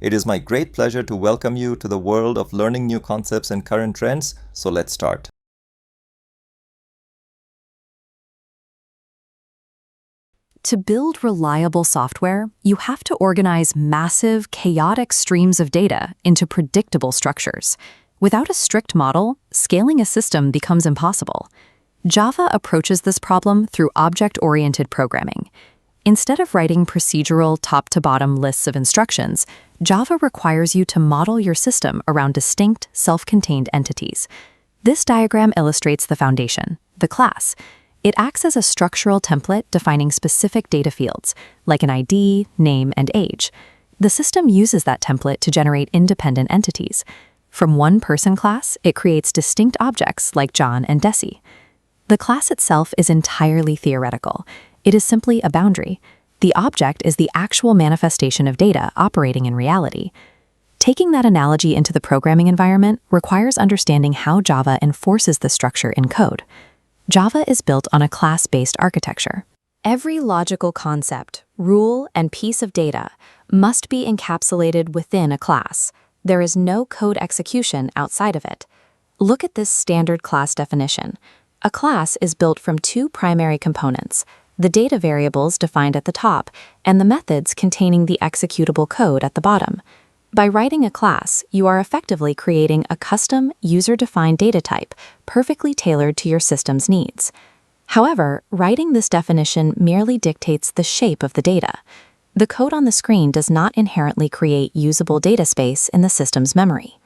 It is my great pleasure to welcome you to the world of learning new concepts and current trends, so let's start. To build reliable software, you have to organize massive, chaotic streams of data into predictable structures. Without a strict model, scaling a system becomes impossible. Java approaches this problem through object-oriented programming. Instead of writing procedural top-to-bottom lists of instructions, Java requires you to model your system around distinct, self-contained entities. This diagram illustrates the foundation, the class. It acts as a structural template defining specific data fields, like an ID, name, and age. The system uses that template to generate independent entities. From one person class, it creates distinct objects like John and Desi. The class itself is entirely theoretical. It is simply a boundary. The object is the actual manifestation of data operating in reality. Taking that analogy into the programming environment requires understanding how Java enforces the structure in code. Java is built on a class-based architecture. Every logical concept, rule, and piece of data must be encapsulated within a class. There is no code execution outside of it. Look at this standard class definition. A class is built from two primary components, the data variables defined at the top and the methods containing the executable code at the bottom. By writing a class, you are effectively creating a custom, user-defined data type, perfectly tailored to your system's needs. However, writing this definition merely dictates the shape of the data. The code on the screen does not inherently create usable data space in the system's memory.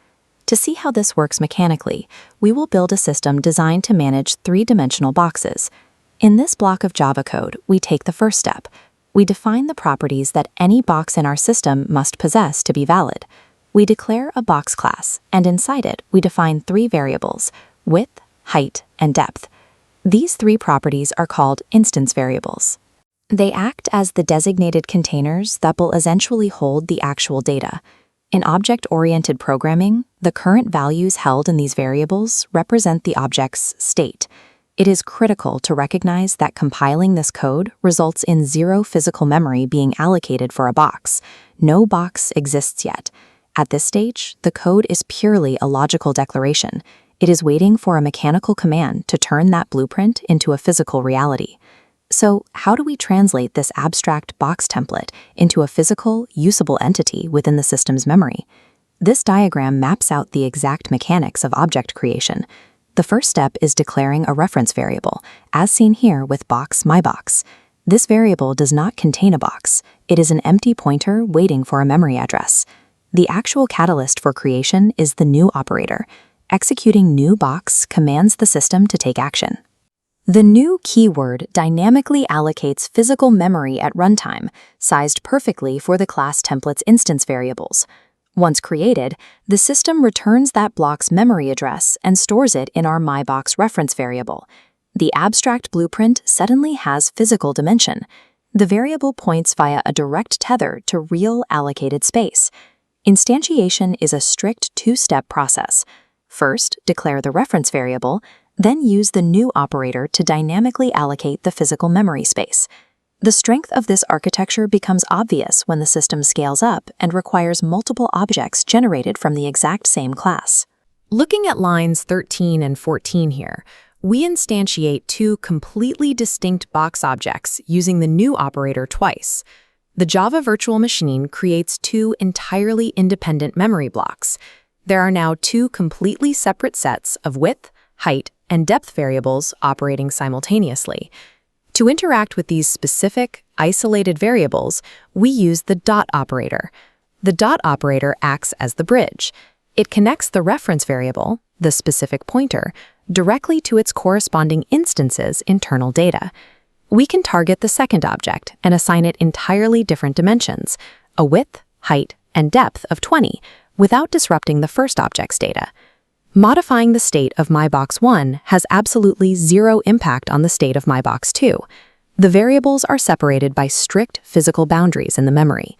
To see how this works mechanically, we will build a system designed to manage three-dimensional boxes. In this block of Java code, we take the first step. We define the properties that any box in our system must possess to be valid. We declare a box class, and inside it, we define three variables: width, height, and depth. These three properties are called instance variables. They act as the designated containers that will eventually hold the actual data. In object-oriented programming, the current values held in these variables represent the object's state. It is critical to recognize that compiling this code results in zero physical memory being allocated for a box. No box exists yet. At this stage, the code is purely a logical declaration. It is waiting for a mechanical command to turn that blueprint into a physical reality. So, how do we translate this abstract box template into a physical, usable entity within the system's memory? This diagram maps out the exact mechanics of object creation. The first step is declaring a reference variable, as seen here with box myBox. This variable does not contain a box. It is an empty pointer waiting for a memory address. The actual catalyst for creation is the new operator. Executing new box commands the system to take action. The new keyword dynamically allocates physical memory at runtime, sized perfectly for the class template's instance variables. Once created, the system returns that block's memory address and stores it in our myBox reference variable. The abstract blueprint suddenly has physical dimension. The variable points via a direct tether to real allocated space. Instantiation is a strict two-step process. First, declare the reference variable, then use the new operator to dynamically allocate the physical memory space. The strength of this architecture becomes obvious when the system scales up and requires multiple objects generated from the exact same class. Looking at lines 13 and 14 here, we instantiate two completely distinct box objects using the new operator twice. The Java virtual machine creates two entirely independent memory blocks. There are now two completely separate sets of width, height, and depth variables operating simultaneously. To interact with these specific, isolated variables, we use the dot operator. The dot operator acts as the bridge. It connects the reference variable, the specific pointer, directly to its corresponding instance's internal data. We can target the second object and assign it entirely different dimensions, a width, height, and depth of 20, without disrupting the first object's data. Modifying the state of myBox 1 has absolutely zero impact on the state of myBox 2. The variables are separated by strict physical boundaries in the memory.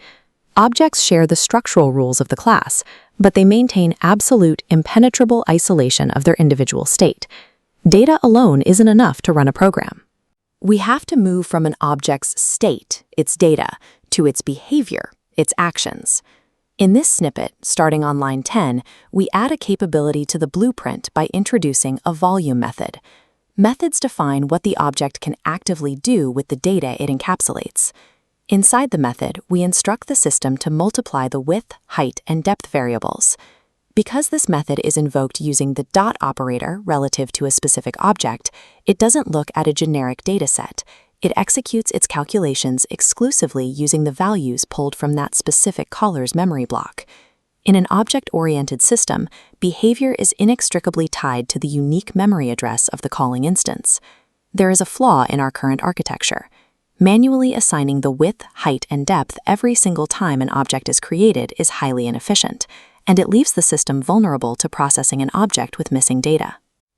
Objects share the structural rules of the class, but they maintain absolute, impenetrable isolation of their individual state. Data alone isn't enough to run a program. We have to move from an object's state, its data, to its behavior, its actions. In this snippet, starting on line 10, we add a capability to the blueprint by introducing a volume method. Methods define what the object can actively do with the data it encapsulates. Inside the method, we instruct the system to multiply the width, height, and depth variables. Because this method is invoked using the dot operator relative to a specific object, it doesn't look at a generic dataset. It executes its calculations exclusively using the values pulled from that specific caller's memory block. In an object-oriented system, behavior is inextricably tied to the unique memory address of the calling instance. There is a flaw in our current architecture. Manually assigning the width, height, and depth every single time an object is created is highly inefficient, and it leaves the system vulnerable to processing an object with missing data.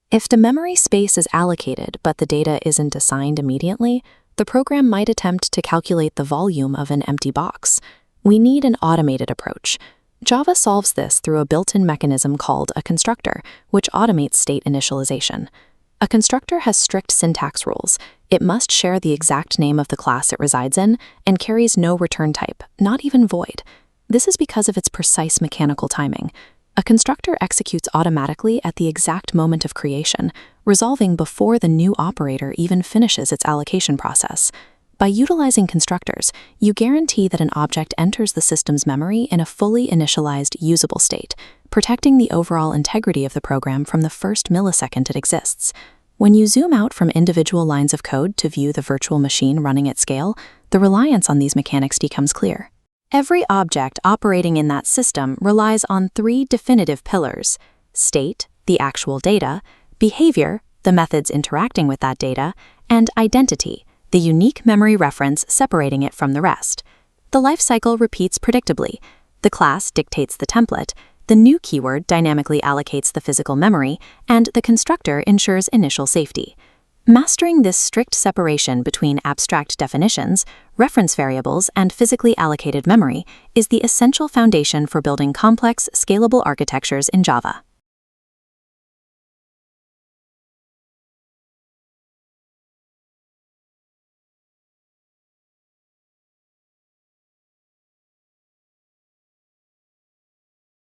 If the memory space is allocated but the data isn't assigned immediately, the program might attempt to calculate the volume of an empty box. We need an automated approach. Java solves this through a built-in mechanism called a constructor, which automates state initialization. A constructor has strict syntax rules. It must share the exact name of the class it resides in and carries no return type, not even void. This is because of its precise mechanical timing. A constructor executes automatically at the exact moment of creation, resolving before the new operator even finishes its allocation process. By utilizing constructors, you guarantee that an object enters the system's memory in a fully initialized, usable state, protecting the overall integrity of the program from the first millisecond it exists. When you zoom out from individual lines of code to view the virtual machine running at scale, the reliance on these mechanics becomes clear. Every object operating in that system relies on three definitive pillars: state, the actual data; behavior, the methods interacting with that data; and identity, the unique memory reference separating it from the rest. The lifecycle repeats predictably. The class dictates the template, the new keyword dynamically allocates the physical memory, and the constructor ensures initial safety. Mastering this strict separation between abstract definitions, reference variables, and physically allocated memory is the essential foundation for building complex, scalable architectures in Java.